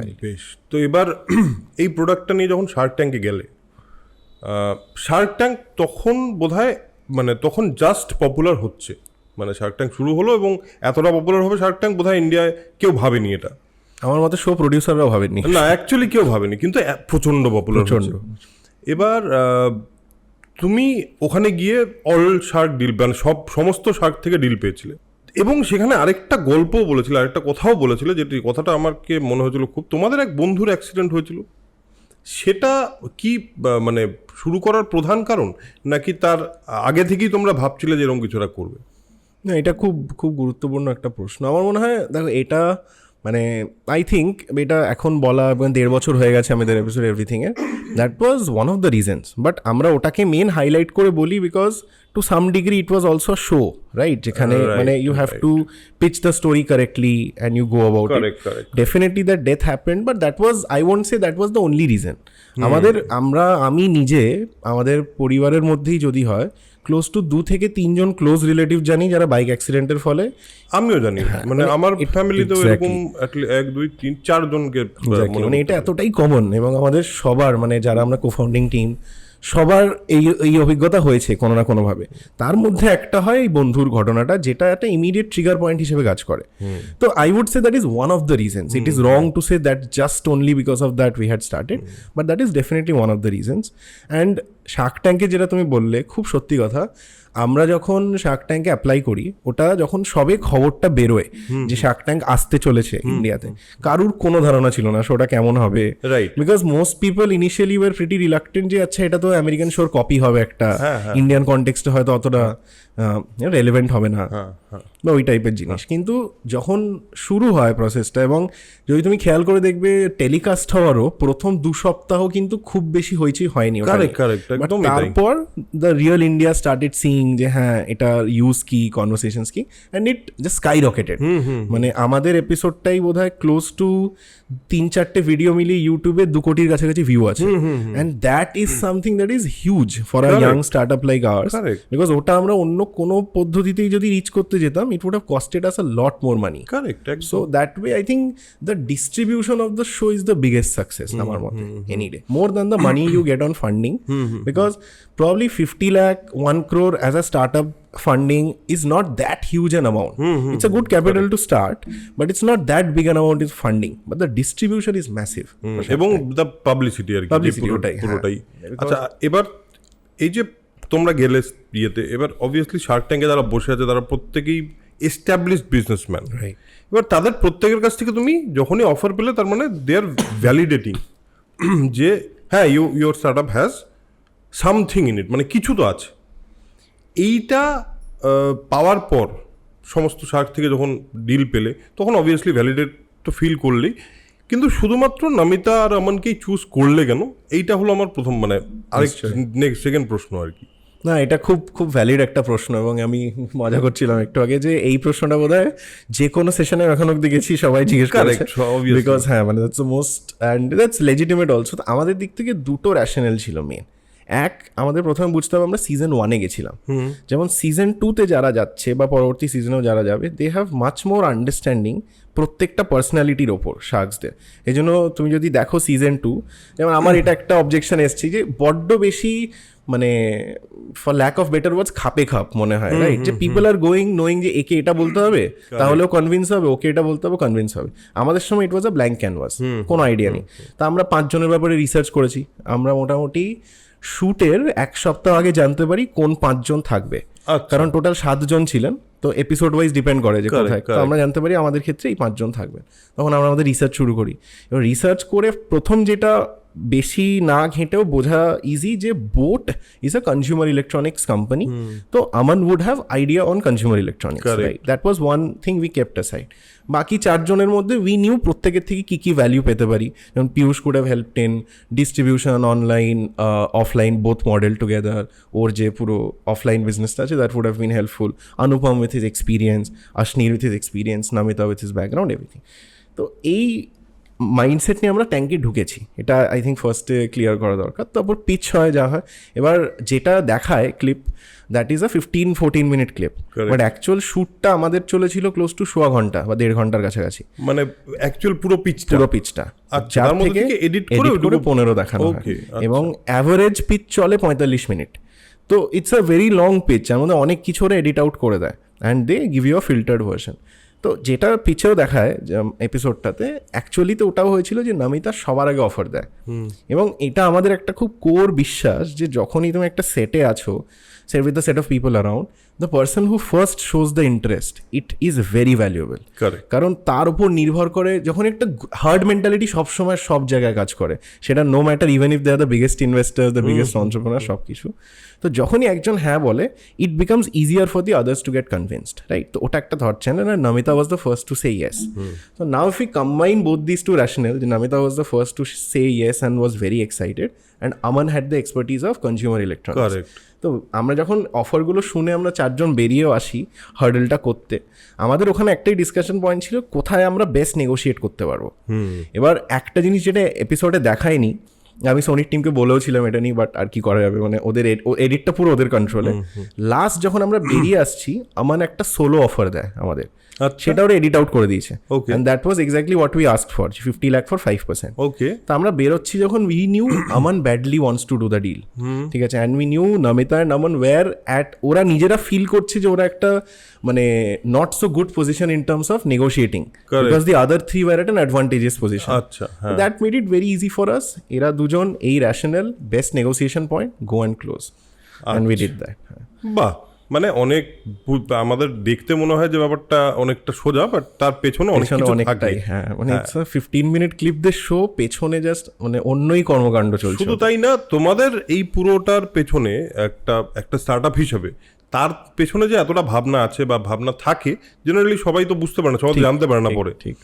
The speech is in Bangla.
ফাইনালি। বেশ, তো এবার এই প্রোডাক্টটা নিয়ে যখন শার্ক ট্যাঙ্কে গেলে, শার্ক ট্যাঙ্ক তখন বোধহয় মানে তখন জাস্ট পপুলার হচ্ছে, মানে শার্ক ট্যাঙ্ক শুরু হলো এবং এতটা পপুলার হবে শার্ক ট্যাঙ্ক বোধহয় ইন্ডিয়ায় কেউ ভাবেনি এটা। আমার মতে শো প্রডিউসাররাও ভাবেনি, না অ্যাকচুয়ালি কেউ ভাবেনি, কিন্তু প্রচণ্ড পপুলার হচ্ছে। এবার তুমি ওখানে গিয়ে অল শার্ক ডিল, মানে সমস্ত শার্ক থেকে ডিল পেয়েছিলে, এবং সেখানে আরেকটা গল্পও বলেছিলে, আরেকটা কথাও বলেছিলে, যেটি কথাটা আমাকে মনে হয়েছিল খুব, তোমাদের এক বন্ধুর অ্যাক্সিডেন্ট হয়েছিল, সেটা কি মানে শুরু করার প্রধান কারণ, নাকি তার আগে থেকেই তোমরা ভাবছিলে যে এরকম কিছুটা করবে? না, এটা খুব খুব গুরুত্বপূর্ণ একটা প্রশ্ন। আমার মনে হয় দেখো, এটা মানে আই থিঙ্ক এটা এখন বলা 1.5 বছর হয়ে গেছে আমাদের এপিসোড এভরিথিংয়ের, that was one of the reasons. But আমরা ওটাকে মেন হাইলাইট করে বলি because to some degree it was also show, right, যেখানে মানে you have to pitch the story correctly and you go about it. Definitely that death happened, but that was, I won't say that was the only reason. আমি নিজে আমাদের পরিবারের মধ্যেই যদি হয় ক্লোজ টু 2 থেকে 3 জন ক্লোজ রিলেটিভ জানি যারা বাইক অ্যাক্সিডেন্টের ফলে, আমিও জানি, মানে আমার ফ্যামিলিতেও এরকম 1 2 3 4 জনকে, মানে এটা এতটাই কমন। এবং আমাদের সবার মানে যারা আমরা কোফাউন্ডিং টিম সবার এই অভিজ্ঞতা হয়েছে কোনো না কোনোভাবে। তার মধ্যে একটা হয় এই বন্ধুর ঘটনাটা, যেটা একটা ইমিডিয়েট ট্রিগার পয়েন্ট হিসেবে কাজ করে। তো I would say that is one of the reasons. It is wrong to say that just only because of that we had started, but that is definitely one of the reasons. And shark ট্যাঙ্কে যেটা তুমি বললে খুব সত্যি কথা, আমরা যখন শার্ক ট্যাঙ্কে অ্যাপ্লাই করি, ওটা যখন সবে খবরটা বেরোয় যে শার্ক ট্যাঙ্ক আসতে চলেছে ইন্ডিয়াতে, কারুর কোনো ধারণা ছিল না শোটা কেমন হবে, right, because most people initially were pretty reluctant যে আচ্ছা এটা তো আমেরিকান শোর কপি হবে একটা, ইন্ডিয়ান কনটেক্সটে হয়তো অতটা রেলেভেন্ট হবে না বা ওই টাইপের জিনিস। কিন্তু যখন শুরু হয় প্রসেসটা, এবং যদি তুমি খেয়াল করে দেখবে টেলিকাস্ট হওয়ারও প্রথম 2 সপ্তাহ কিন্তু খুব বেশি হইচই হয়নি। তারপর the real India started seeing যে হ্যাঁ এটা ইউজ কি, কনভারসেশনস কি, অ্যান্ড ইট জাস্ট স্কাই রকেটেড। মানে আমাদের এপিসোডটাই বোধ হয় ক্লোজ টু 3-4টে ভিডিও মিলিয়ে ইউটিউবে 2 কোটির কাছাকাছি ভিউ আছে, and that is something that is huge for a young start up like hours. Because ওটা আমরা অন্য কোনো পদ্ধতিতেই যদি রিচ করতে যেতাম, it would have costed us a lot more money. Correct. So that way I think the distribution of the show is the biggest success আমার মতে any day, more than the money you get on funding, because probably 50 lakh 1 crore as a startup funding is not that huge an amount. It's a good capital to start, but it's not that big an amount is funding, but the distribution is massive. এবং the publicity আর কি পুরোটাই। আচ্ছা, এবার এই যে তোমরা গেলে ইয়েতে, এবার অবভিয়াসলি শার্ক ট্যাঙ্কে যারা বসে আছে তারা প্রত্যেকেই এস্টাবলিশড বিজনেসম্যান। এবার তাদের প্রত্যেকের কাছ থেকে তুমি যখনই অফার পেলে, তার মানে দে আর ভ্যালিডেটিং যে হ্যাঁ your start up has something in it, মানে কিছু তো আছে। এইটা পাওয়ার পর সমস্ত শার্ক থেকে যখন ডিল পেলে, তখন অবভিয়াসলি ভ্যালিডেট তো ফিল করলেই, কিন্তু শুধুমাত্র নমিতা আর আমানকেই চুজ করলে কেন? এইটা হলো আমার প্রথম মানে আরেক সেকেন্ড প্রশ্ন আর কি। না, এটা খুব খুব ভ্যালিড একটা প্রশ্ন, এবং আমি মজা করছিলাম একটু আগে যে এই প্রশ্নটা বোধহয় যে কোনো সেশনে এখন অব্দি গেছি সবাই জিজ্ঞেস করেছে, বিকজ হ্যাঁ মানে that's the most and that's legitimate also. আমাদের দিক থেকে 2টো র্যাশনাল ছিল মেন। এক, আমাদের প্রথমে বুঝতে হবে আমরা সিজন 1-এ গেছিলাম, যেমন সিজন 2-তে যারা যাচ্ছে বা পরবর্তী সিজনেও যারা যাবে, they have much more understanding প্রত্যেকটা পার্সোনালিটির ওপর শার্কসদের। এই জন্য তুমি যদি দেখো সিজন 2, যেমন আমার এটা একটা অবজেকশন এসছে যে বড্ড বেশি মানে ফর ল্যাক অফ বেটার ওয়ার্ডস খাপে খাপ মনে হয়, রাইট, যে পিপল আর গোয়িং নোয়িং যে একে এটা বলতে হবে তাহলেও কনভিন্স হবে, ওকে এটা বলতে হবে কনভিন্স হবে। আমাদের সময় ইট ওয়াজ আ ব্ল্যাঙ্ক ক্যানভাস, কোনো আইডিয়া নেই। তা আমরা 5 জনের ব্যাপারে রিসার্চ করেছি। আমরা মোটামুটি শুটের 1 সপ্তাহ আগে জানতে পারি কোন 5 জন থাকবে, কারণ টোটাল 7 জন ছিলেন, তো এপিসোড ওয়াইজ ডিপেন্ড করে যে কোথায়। তো আমরা জানতে পারি আমাদের ক্ষেত্রে এই 5 জন থাকবেন। তখন আমরা আমাদের রিসার্চ শুরু করি। এবার রিসার্চ করে প্রথম যেটা বেশি না ঘেঁটেও বোঝা ইজি যে boAt is a consumer electronics company. তো Aman would have idea on consumer electronics, right, that was one thing we kept aside. বাকি 4 জনের মধ্যে উই নিউ প্রত্যেকের থেকে কী কী ভ্যালিউ পেতে পারি। যেমন Piyush could have helped in distribution, online offline both model together. ওর যে পুরো অফলাইন বিজনেসটা আছে that would have been helpful. Anupam with his experience, Ashneer with his experience, Namita with his background, everything. তো এই মাইন্ডসেট নিয়ে আমরা ট্যাঙ্কে ঢুকেছি, এটা আই থিঙ্ক ফার্স্টে ক্লিয়ার করা দরকার। তারপর পিচ হয় যা হয়, এবার যেটা দেখায় clip that is a 15-14 minute clip, but actual শ্যুটটা আমাদের চলেছিল ক্লোজ টু 1.5 ঘন্টা বা 1.5 ঘন্টার কাছাকাছি, মানে অ্যাকচুয়াল পুরো পিচটা যার থেকে এডিট করে 15 দেখানো হয়, এবং অ্যাভারেজ পিচ চলে 45 মিনিট। তো it's a very long pitch, যার মধ্যে অনেক কিছু ওরা এডিট আউট করে দেয় and they give you a filtered version. তো যেটা পিছেও দেখায় এপিসোডটাতে, অ্যাকচুয়ালি তো ওটাও হয়েছিল যে নমিতা সবার আগে অফার দেয়, এবং এটা আমাদের একটা খুব কোর বিশ্বাস যে যখনই তুমি একটা সেটে আছো, set with the set of people around, the person who first shows the interest it is very valuable. কারণ তার উপর নির্ভর করে, যখন একটা হার্ড মেন্টালিটি সবসময় সব জায়গায় কাজ করে, সেটা no matter even if they are the biggest investor, the biggest entrepreneur, সব কিছু। তো যখনই একজন হ্যাঁ বলে, it becomes easier for the others to get convinced, right? তো ওটা একটা থট চ্যানেল, আর Namita was the first to say yes. So now if we combine both these two rationales, Namita was the first to say yes and was very excited, and Aman had the expertise of consumer electronics. Correct. তো আমরা যখন অফারগুলো শুনে আমরা চারজন বেরিয়েও আসি হার্ডেলটা করতে, আমাদের ওখানে একটাই ডিসকাশন পয়েন্ট ছিল কোথায় আমরা বেস্ট নেগোশিয়েট করতে পারবো। এবার একটা জিনিস যেটা এপিসোডে দেখায়নি, আমি সোনির টিমকে বলেওছিলাম এটা নিয়ে, বাট আর কি করা যাবে, মানে ওদের এডিটটা পুরো ওদের কন্ট্রোলে। লাস্ট যখন আমরা বেরিয়ে আসছি, আমান একটা সোলো অফার দেয় আমাদের, সেটা ওরা এডিট আউট করে দিয়েছে, and that was exactly what we asked for, 50 lakh for 5%. ওকে, তো আমরা বেরোচ্ছি যখন, we knew Aman badly wants to do the deal, ঠিক আছে, and we knew Namita and Aman were at, ওরা নিজেরা ফিল করছে যে ওরা একটা মানে not so good position in terms of negotiating, because the other three were at an advantageous position. আচ্ছা, that made it very easy for us. এরা দুজন এই rational best negotiation point, go and close, and we did that. বাহ, মানে অনেক আমাদের দেখতে মনে হয় যে ব্যাপারটা অনেকটা সোজা, বাট তার পেছনে অনেক কিছু থাকে। হ্যাঁ, মানে 15 মিনিট ক্লিপ দের শো, পেছনে জাস্ট মানে অন্যই কর্মকাণ্ড চলছে। শুধু তাই না, তোমাদের এই পুরোটার পেছনে একটা স্টার্টআপ হিসেবে তার পেছনে যে এতটা ভাবনা আছে বা ভাবনা থাকে, জেনারেলি সবাই তো বুঝতে পারে না, সবাই জানতে পারে না পরে। ঠিক,